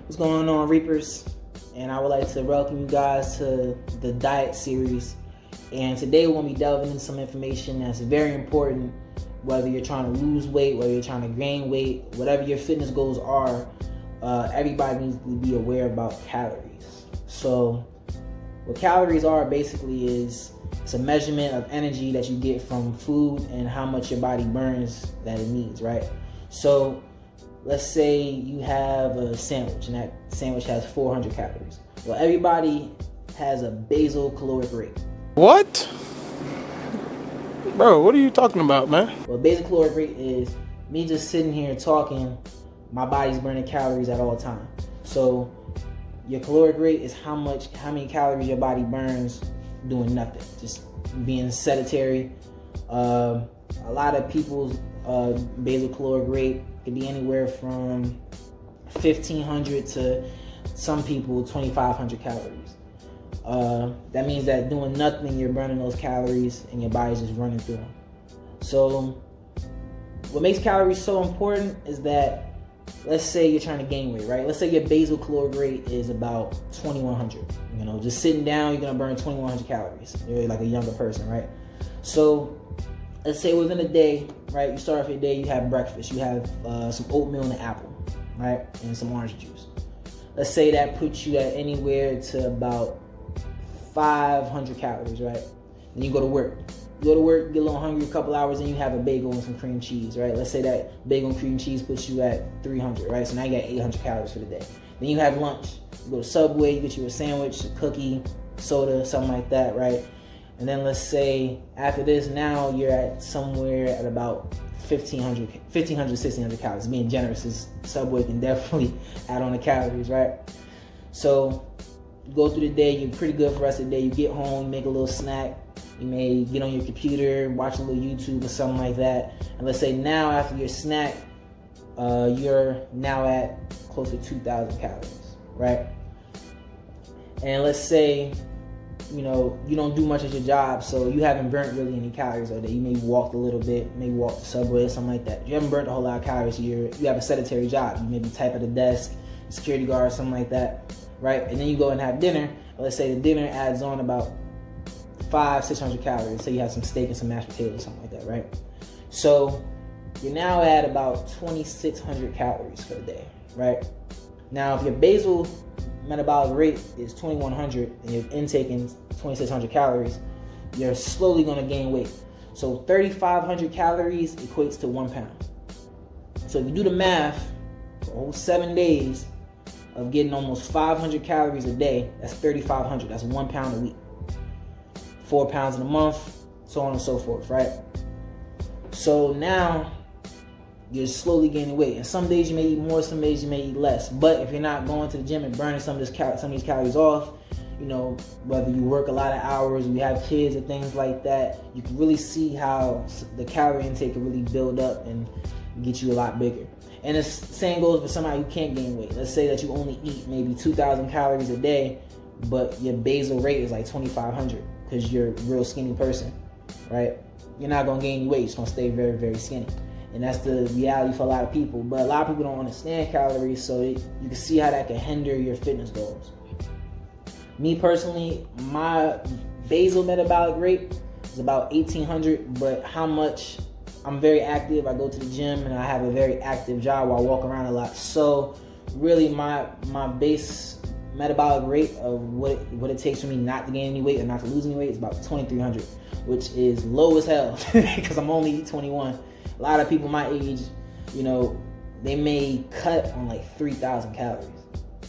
What's going on, Reapers? And I would like to welcome you guys to the diet series. And today we're going to be delving into some information that's very important, whether you're trying to lose weight, whether you're trying to gain weight, whatever your fitness goals are. Everybody needs to be aware about calories. So what calories are basically is it's a measurement of energy that you get from food and how much your body burns that it needs, right? So let's say you have a sandwich and that sandwich has 400 calories. Well, everybody has a basal caloric rate. What? Bro, what are you talking about, man? Well, basal caloric rate is me just sitting here talking, my body's burning calories at all times. So your caloric rate is how many calories your body burns doing nothing, just being sedentary. A lot of people's basal caloric rate could be anywhere from 1,500 to some people 2,500 calories. That means that doing nothing, you're burning those calories and your body's just running through them. So what makes calories so important is that, let's say you're trying to gain weight, right? Let's say your basal caloric rate is about 2,100. You know, just sitting down, you're gonna burn 2,100 calories. You're like a younger person, right? So let's say within a day, right, you start off your day, you have breakfast, you have some oatmeal and an apple, right, and some orange juice. Let's say that puts you at anywhere to about 500 calories, right? Then you go to work. You go to work, get a little hungry, a couple hours, and you have a bagel and some cream cheese, right? Let's say that bagel and cream cheese puts you at 300, right? So now you got 800 calories for the day. Then you have lunch. You go to Subway, you get you a sandwich, a cookie, soda, something like that, right? And then let's say after this, now you're at somewhere at about 1,500, 1,600 calories. Being generous, is Subway can definitely add on the calories, right? So you go through the day, you're pretty good for the rest of the day. You get home, you make a little snack. You may get on your computer, watch a little YouTube or something like that. And let's say now after your snack, you're now at close to 2,000 calories, right? And let's say, you know, you don't do much at your job, so you haven't burnt really any calories all day. You maybe walked a little bit, maybe walked to Subway or something like that. You haven't burnt a whole lot of calories. You have a sedentary job. You maybe type at a desk, security guard, something like that, right? And then you go and have dinner. Let's say the dinner adds on about 500-600 calories. So you have some steak and some mashed potatoes, something like that, right? So you're now at about 2,600 calories for the day, right? Now, if your basal metabolic rate is 2,100 and you're intaking 2,600 calories, you're slowly going to gain weight. So 3,500 calories equates to 1 pound. So if you do the math, for a whole 7 days of getting almost 500 calories a day, that's 3,500. That's 1 pound a week. 4 pounds in a month, so on and so forth, right? So now you're slowly gaining weight. And some days you may eat more, some days you may eat less. But if you're not going to the gym and burning some of these calories off, you know, whether you work a lot of hours, you have kids and things like that, you can really see how the calorie intake can really build up and get you a lot bigger. And the same goes for somebody who can't gain weight. Let's say that you only eat maybe 2,000 calories a day, but your basal rate is like 2,500 because you're a real skinny person, right? You're not going to gain any weight. You're just going to stay very, very skinny. And that's the reality for a lot of people. But a lot of people don't understand calories, so you can see how that can hinder your fitness goals. Me personally, my basal metabolic rate is about 1,800, but how much I'm very active. I go to the gym and I have a very active job where I walk around a lot. So really my base metabolic rate of what it takes for me not to gain any weight or not to lose any weight is about 2,300, which is low as hell because I'm only 21. A lot of people my age, you know, they may cut on like 3,000 calories,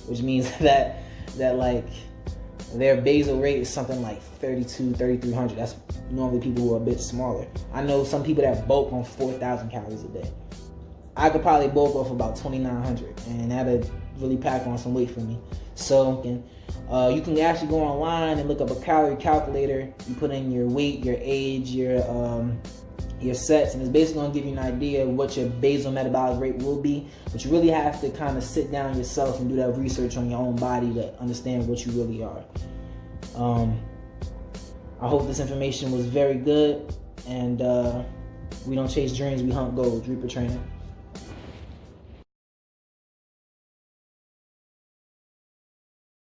which means that like their basal rate is something like 3,300. That's normally people who are a bit smaller. I know some people that bulk on 4,000 calories a day. I could probably bulk off about 2,900, and that'd really pack on some weight for me. So you can actually go online and look up a calorie calculator. You put in your weight, your age, your sets, and it's basically going to give you an idea of what your basal metabolic rate will be. But you really have to kind of sit down yourself and do that research on your own body to understand what you really are. I hope this information was very good, and we don't chase dreams, we hunt goals. R.E.A.P.E.R training.